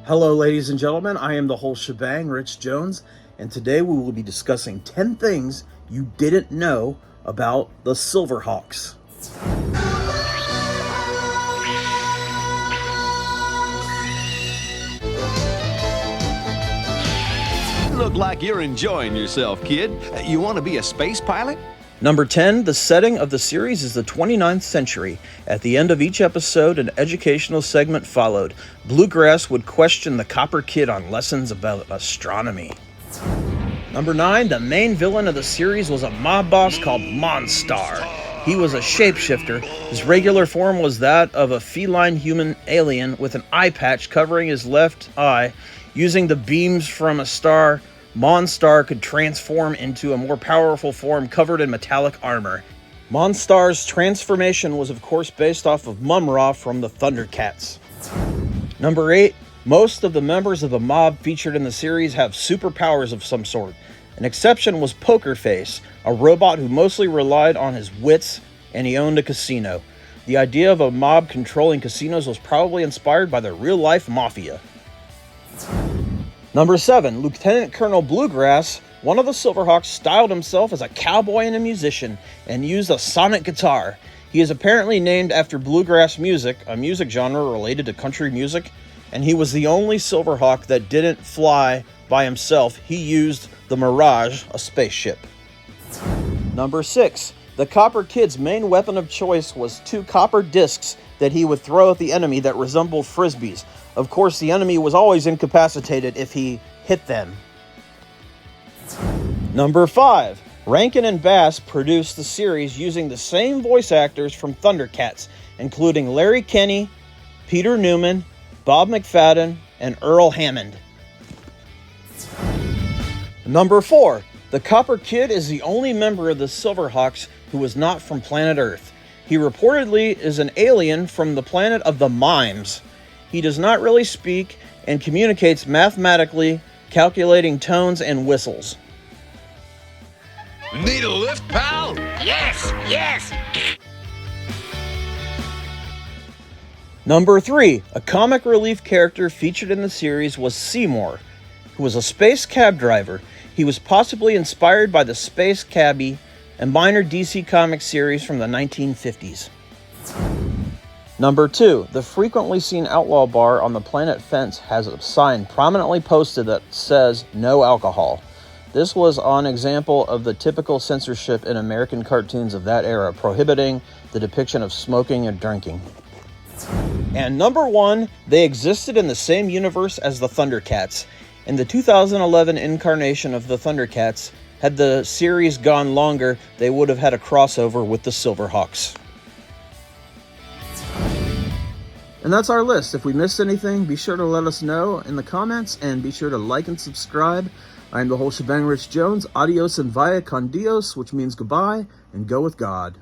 Hello, ladies and gentlemen. I am the whole shebang, Rich Jones, and today we will be discussing 10 things you didn't know about the Silverhawks. Look like you're enjoying yourself, kid. You want to be a space pilot? Number 10, the setting of the series is the 29th century. At the end of each episode, an educational segment followed. Bluegrass would question the Copper Kid on lessons about astronomy. Number 9, the main villain of the series was a mob boss called Monstar. He was a shapeshifter. His regular form was that of a feline human alien with an eye patch covering his left eye. Using the beams from a star, Monstar could transform into a more powerful form covered in metallic armor. Monstar's transformation was of course based off of Mum-Ra from the Thundercats. Number 8, most of the members of the mob featured in the series have superpowers of some sort. An exception was Poker Face, a robot who mostly relied on his wits, and he owned a casino. The idea of a mob controlling casinos was probably inspired by the real-life mafia. Number 7, Lieutenant Colonel Bluegrass, one of the Silverhawks, styled himself as a cowboy and a musician and used a sonic guitar. He is apparently named after bluegrass music, a music genre related to country music, and he was the only Silverhawk that didn't fly by himself. He used the Mirage, a spaceship. Number 6, the Copper Kid's main weapon of choice was 2 copper discs that he would throw at the enemy that resembled frisbees. Of course, the enemy was always incapacitated if he hit them. Number 5, Rankin and Bass produced the series using the same voice actors from Thundercats, including Larry Kenney, Peter Newman, Bob McFadden, and Earl Hammond. Number 4, the Copper Kid is the only member of the Silverhawks who was not from planet Earth. He reportedly is an alien from the planet of the Mimes. He does not really speak and communicates mathematically, calculating tones and whistles. Need a lift, pal? Yes! Number 3, a comic relief character featured in the series was Seymour, who was a space cab driver. He was possibly inspired by the Space Cabbie, a minor DC comic series from the 1950s. Number 2, the frequently seen Outlaw Bar on the planet Fence has a sign prominently posted that says no alcohol. This was an example of the typical censorship in American cartoons of that era, prohibiting the depiction of smoking and drinking. And number 1, they existed in the same universe as the Thundercats. In the 2011 incarnation of the Thundercats, had the series gone longer, they would have had a crossover with the Silverhawks. And that's our list. If we missed anything, be sure to let us know in the comments, and be sure to like and subscribe. I'm the whole shebang, Rich Jones. Adios and via con Dios, which means goodbye, and go with God.